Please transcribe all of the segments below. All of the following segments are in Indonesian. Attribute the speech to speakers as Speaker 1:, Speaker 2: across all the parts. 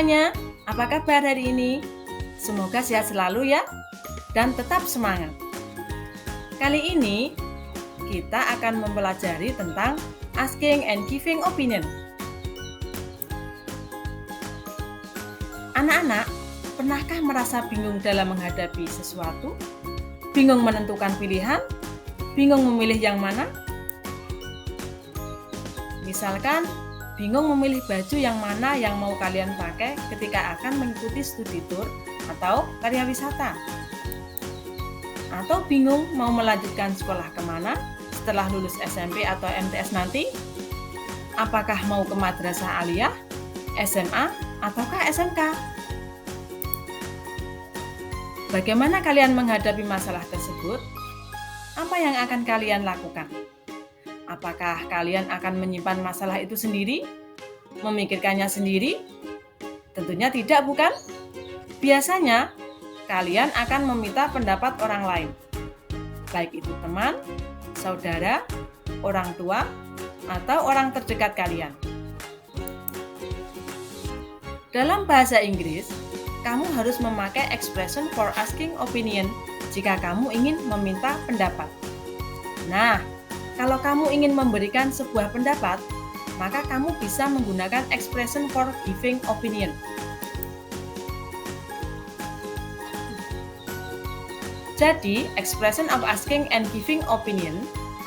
Speaker 1: semuanya, apa kabar hari ini? Semoga sehat selalu ya, dan tetap semangat. Kali ini, kita akan mempelajari tentang asking and giving opinion. Anak-anak, pernahkah merasa bingung dalam menghadapi sesuatu? Bingung menentukan pilihan? Bingung memilih yang mana? Misalkan, bingung memilih baju yang mana yang mau kalian pakai ketika akan mengikuti studi tour atau karya wisata. Atau bingung mau melanjutkan sekolah kemana setelah lulus SMP atau MTS nanti? Apakah mau ke madrasah aliyah, SMA, ataukah SMK? Bagaimana kalian menghadapi masalah tersebut? Apa yang akan kalian lakukan? Apakah kalian akan menyimpan masalah itu sendiri? Memikirkannya sendiri? Tentunya tidak, bukan? Biasanya, kalian akan meminta pendapat orang lain. Baik itu teman, saudara, orang tua, atau orang terdekat kalian. Dalam bahasa Inggris, kamu harus memakai expression for asking opinion jika kamu ingin meminta pendapat. Nah, kalau kamu ingin memberikan sebuah pendapat, maka kamu bisa menggunakan expression for giving opinion. Jadi, expression of asking and giving opinion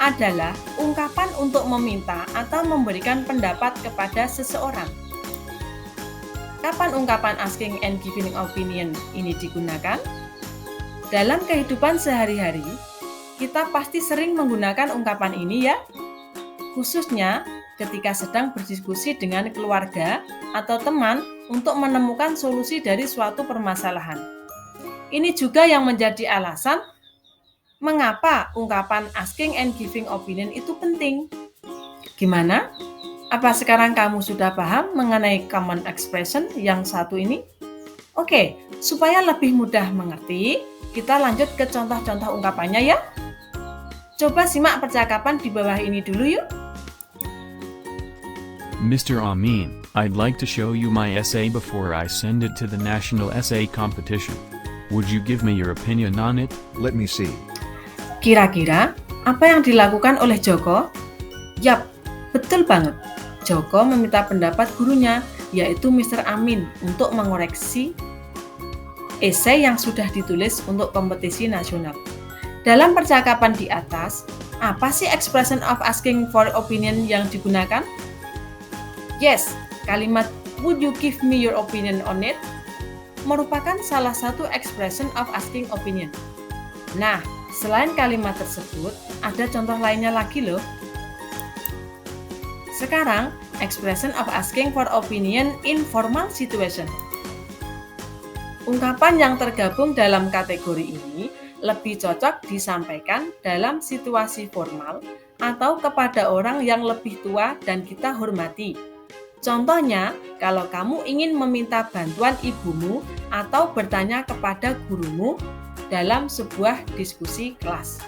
Speaker 1: adalah ungkapan untuk meminta atau memberikan pendapat kepada seseorang. Kapan ungkapan asking and giving opinion ini digunakan? Dalam kehidupan sehari-hari, kita pasti sering menggunakan ungkapan ini ya, khususnya ketika sedang berdiskusi dengan keluarga atau teman untuk menemukan solusi dari suatu permasalahan. Ini juga yang menjadi alasan mengapa ungkapan asking and giving opinion itu penting. Gimana? Apa sekarang kamu sudah paham mengenai common expression yang satu ini? Oke, supaya lebih mudah mengerti, kita lanjut ke contoh-contoh ungkapannya ya. Coba simak percakapan di bawah ini dulu yuk.
Speaker 2: Mr. Amin, I'd like to show you my essay before I send it to the national essay competition. Would you give me your opinion on it?
Speaker 3: Let me see.
Speaker 1: Kira-kira apa yang dilakukan oleh Joko? Yap, betul banget. Joko meminta pendapat gurunya, yaitu Mr. Amin, untuk mengoreksi esai yang sudah ditulis untuk kompetisi nasional. Dalam percakapan di atas, apa sih expression of asking for opinion yang digunakan? Yes, kalimat would you give me your opinion on it merupakan salah satu expression of asking opinion. Nah, selain kalimat tersebut, ada contoh lainnya lagi loh. Sekarang, expression of asking for opinion in formal situation. Ungkapan yang tergabung dalam kategori ini lebih cocok disampaikan dalam situasi formal atau kepada orang yang lebih tua dan kita hormati. Contohnya, kalau kamu ingin meminta bantuan ibumu atau bertanya kepada gurumu dalam sebuah diskusi kelas.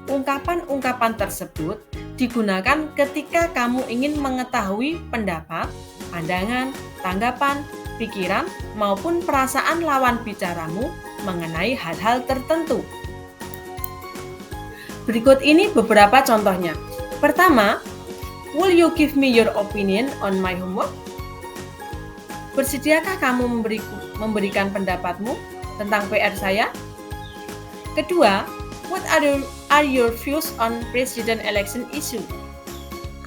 Speaker 1: Ungkapan-ungkapan tersebut digunakan ketika kamu ingin mengetahui pendapat, pandangan, tanggapan, pikiran, maupun perasaan lawan bicaramu mengenai hal-hal tertentu. Berikut ini beberapa contohnya. Pertama, will you give me your opinion on my homework? Bersediakah kamu memberikan pendapatmu tentang PR saya? Kedua, what are your views on president election issue?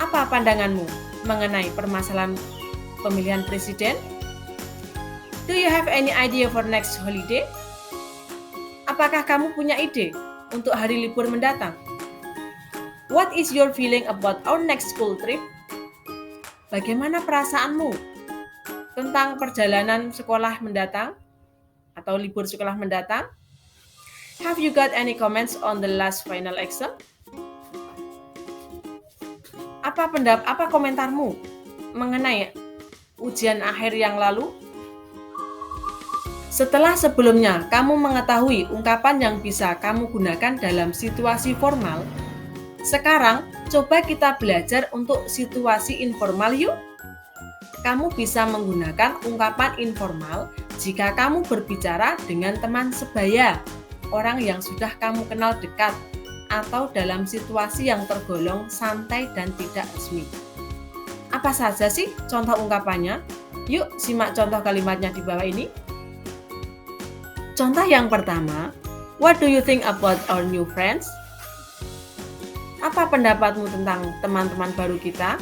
Speaker 1: Apa pandanganmu mengenai permasalahan pemilihan presiden? Do you have any idea for next holiday? Apakah kamu punya ide untuk hari libur mendatang? What is your feeling about our next school trip? Bagaimana perasaanmu tentang perjalanan sekolah mendatang atau libur sekolah mendatang? Have you got any comments on the last final exam? Apa komentarmu mengenai ujian akhir yang lalu? Setelah sebelumnya kamu mengetahui ungkapan yang bisa kamu gunakan dalam situasi formal, sekarang coba kita belajar untuk situasi informal yuk. kamu bisa menggunakan ungkapan informal jika kamu berbicara dengan teman sebaya, orang yang sudah kamu kenal dekat, atau dalam situasi yang tergolong santai dan tidak resmi. Apa saja sih contoh ungkapannya? Yuk simak contoh kalimatnya di bawah ini. Contoh yang pertama, what do you think about our new friends? Apa pendapatmu tentang teman-teman baru kita?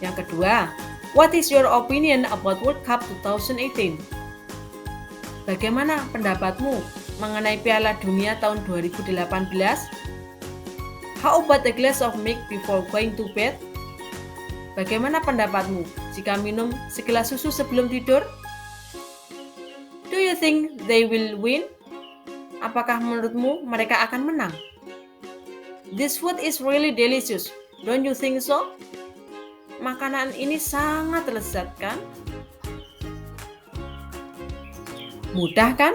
Speaker 1: Yang kedua, what is your opinion about World Cup 2018? Bagaimana pendapatmu mengenai Piala Dunia tahun 2018? How about a glass of milk before going to bed? Bagaimana pendapatmu jika minum segelas susu sebelum tidur? Do you think they will win? Apakah menurutmu mereka akan menang? This food is really delicious, don't you think so? Makanan ini sangat lezat kan? Mudah kan?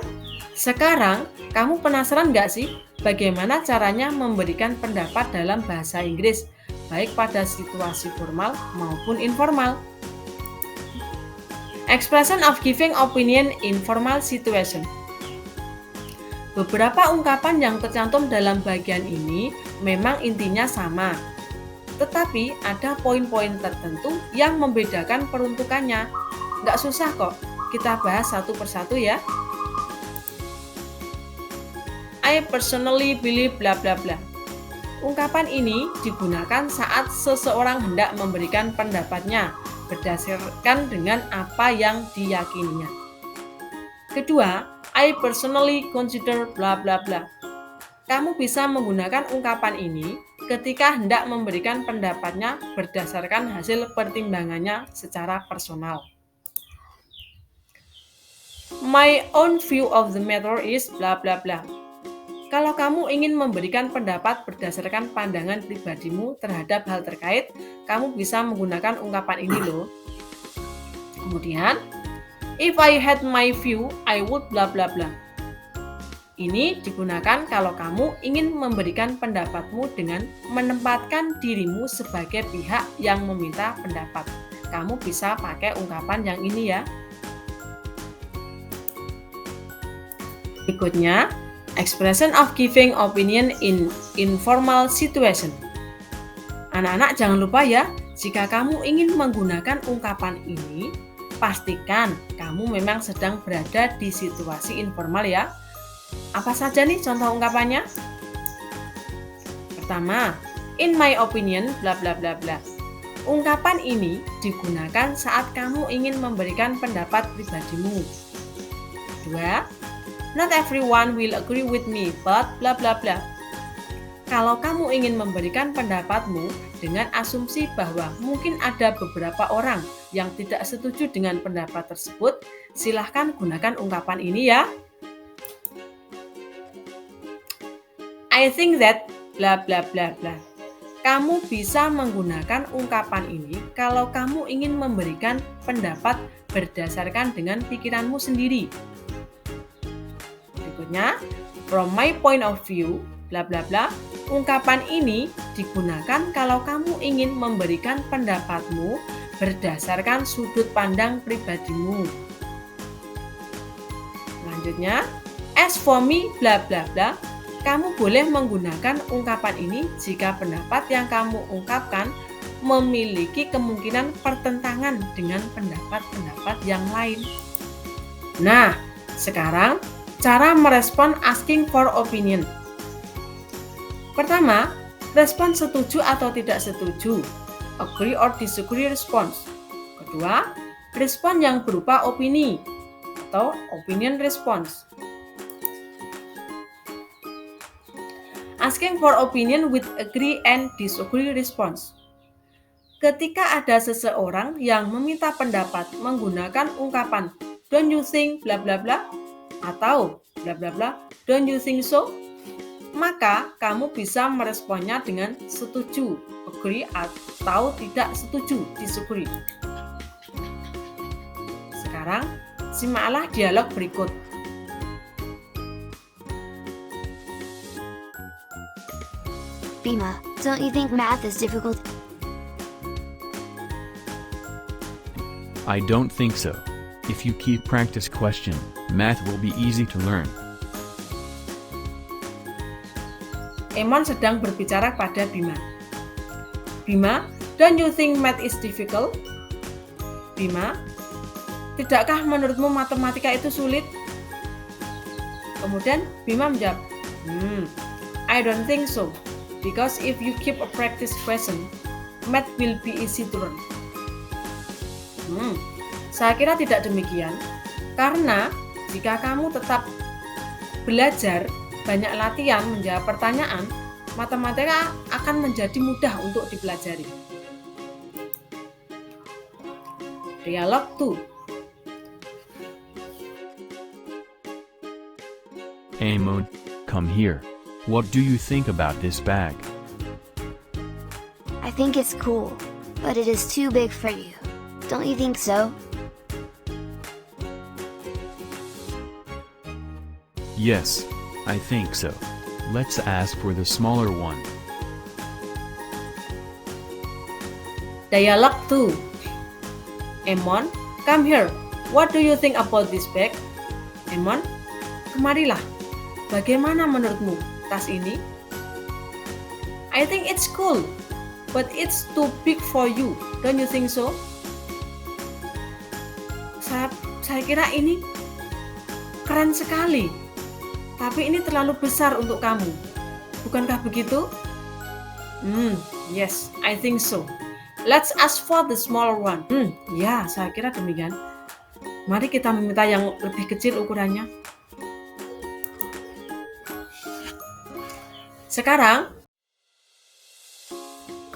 Speaker 1: Sekarang, kamu penasaran nggak sih bagaimana caranya memberikan pendapat dalam bahasa Inggris, baik pada situasi formal maupun informal? Expression of giving opinion in formal situation. Beberapa ungkapan yang tercantum dalam bagian ini memang intinya sama, tetapi ada poin-poin tertentu yang membedakan peruntukannya. Nggak susah kok, kita bahas satu persatu ya. I personally believe bla bla bla. Ungkapan ini digunakan saat seseorang hendak memberikan pendapatnya berdasarkan dengan apa yang diyakininya. Kedua, I personally consider bla bla bla. Kamu bisa menggunakan ungkapan ini ketika hendak memberikan pendapatnya berdasarkan hasil pertimbangannya secara personal. My own view of the matter is bla bla bla. Kalau kamu ingin memberikan pendapat berdasarkan pandangan pribadimu terhadap hal terkait, kamu bisa menggunakan ungkapan ini loh. Kemudian, if I had my view, I would bla bla bla. Ini digunakan kalau kamu ingin memberikan pendapatmu dengan menempatkan dirimu sebagai pihak yang meminta pendapat. Kamu bisa pakai ungkapan yang ini ya. Berikutnya, expression of giving opinion in informal situation. Anak-anak jangan lupa ya, jika kamu ingin menggunakan ungkapan ini, pastikan kamu memang sedang berada di situasi informal ya. Apa saja nih contoh ungkapannya? Pertama, in my opinion, bla bla bla bla. Ungkapan ini digunakan saat kamu ingin memberikan pendapat pribadimu. Kedua, not everyone will agree with me, but bla bla bla. Kalau kamu ingin memberikan pendapatmu dengan asumsi bahwa mungkin ada beberapa orang yang tidak setuju dengan pendapat tersebut, silahkan gunakan ungkapan ini ya. I think that bla bla bla bla. Kamu bisa menggunakan ungkapan ini kalau kamu ingin memberikan pendapat berdasarkan dengan pikiranmu sendiri. Berikutnya, from my point of view, bla bla bla. Ungkapan ini digunakan kalau kamu ingin memberikan pendapatmu berdasarkan sudut pandang pribadimu. Selanjutnya, as for me, bla bla bla. Kamu boleh menggunakan ungkapan ini jika pendapat yang kamu ungkapkan memiliki kemungkinan pertentangan dengan pendapat-pendapat yang lain. Nah, sekarang cara merespon asking for opinion. Pertama, respon setuju atau tidak setuju, agree or disagree response. Kedua, respon yang berupa opini atau opinion response. Asking for opinion with agree and disagree response. Ketika ada seseorang yang meminta pendapat menggunakan ungkapan don't you think bla bla bla atau bla bla bla don't you think so, maka kamu bisa meresponnya dengan setuju, agree, atau tidak setuju, disagree. Sekarang, simaklah dialog berikut.
Speaker 3: Bima, don't you think math is difficult?
Speaker 2: I don't think so. If you keep practice question, math will be easy to learn.
Speaker 1: Emon sedang berbicara pada Bima. Bima, don't you think math is difficult? Bima, tidakkah menurutmu matematika itu sulit? Kemudian Bima menjawab, I don't think so. Because if you keep a practice question, math will be easy to learn. Saya kira tidak demikian, karena jika kamu tetap belajar, banyak latihan menjawab pertanyaan, matematika akan menjadi mudah untuk dipelajari. Dialog 2.
Speaker 2: Amon, come here. What do you think about this bag?
Speaker 3: I think it's cool, but it is too big for you. Don't you think so?
Speaker 2: Yes, I think so. Let's ask for the smaller one.
Speaker 1: Dialog 2. Emon, come here. What do you think about this bag? Emon, kemarilah. Bagaimana menurutmu tas ini? I think it's cool, but it's too big for you. Don't you think so? Saya kira ini keren sekali, tapi ini terlalu besar untuk kamu. Bukankah begitu? Yes, I think so. Let's ask for the smaller one. Ya, saya kira demikian. Mari kita meminta yang lebih kecil ukurannya. Sekarang,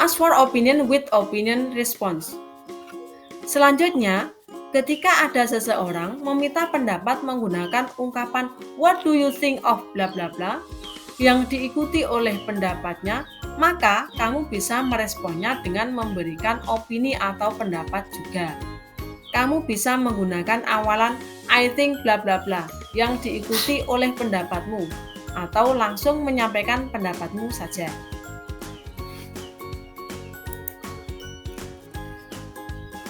Speaker 1: ask for opinion with opinion response. Selanjutnya, ketika ada seseorang meminta pendapat menggunakan ungkapan what do you think of bla bla bla yang diikuti oleh pendapatnya, maka kamu bisa meresponnya dengan memberikan opini atau pendapat juga. Kamu bisa menggunakan awalan I think bla bla bla yang diikuti oleh pendapatmu atau langsung menyampaikan pendapatmu saja.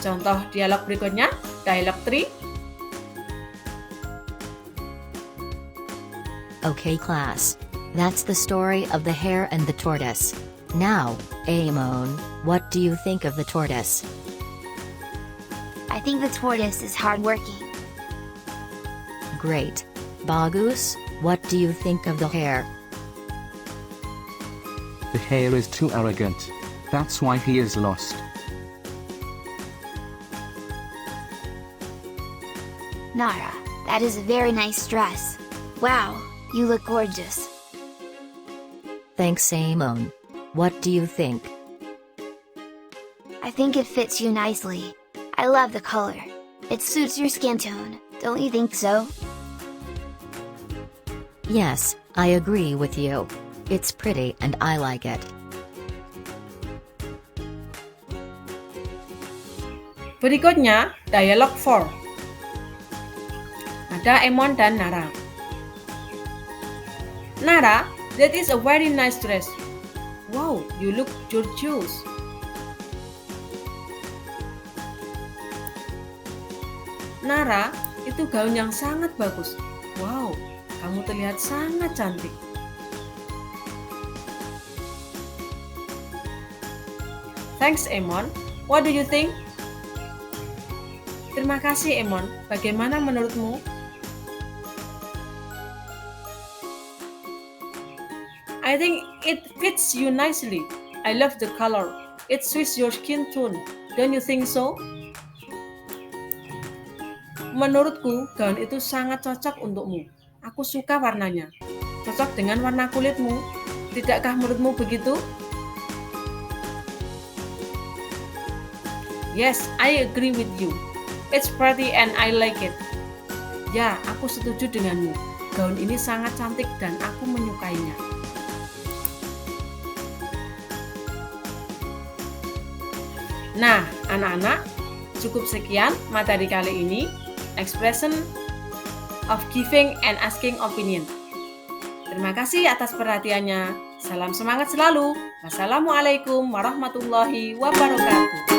Speaker 1: Contoh dialog berikutnya, dialog 3.
Speaker 3: Okay class, that's the story of the hare and the tortoise. Now, Amon, what do you think of the tortoise?
Speaker 4: I think the tortoise is hardworking.
Speaker 3: Great. Bagus, what do you think of the hare?
Speaker 5: The hare is too arrogant. That's why he is lost.
Speaker 4: Nara, that is a very nice dress. Wow, you look gorgeous.
Speaker 3: Thanks Amon. What do you think?
Speaker 4: I think it fits you nicely. I love the color. It suits your skin tone, don't you think so?
Speaker 3: Yes, I agree with you. It's pretty and I like it.
Speaker 1: Berikutnya, dialog 4. Ada Emon dan Nara. Nara, that is a very nice dress. Wow, you look gorgeous. Nara, itu gaun yang sangat bagus. Wow, kamu terlihat sangat cantik. Thanks, Emon. What do you think? Terima kasih, Emon. Bagaimana menurutmu? I think it fits you nicely. I love the color. It suits your skin tone. Don't you think so? Menurutku, gaun itu sangat cocok untukmu. Aku suka warnanya. Cocok dengan warna kulitmu. Tidakkah menurutmu begitu? Yes, I agree with you. It's pretty and I like it. Ya, aku setuju denganmu. Gaun ini sangat cantik dan aku menyukainya. Nah, anak-anak, cukup sekian materi kali ini. Expression of giving and asking opinion. Terima kasih atas perhatiannya. Salam semangat selalu. Wassalamualaikum warahmatullahi wabarakatuh.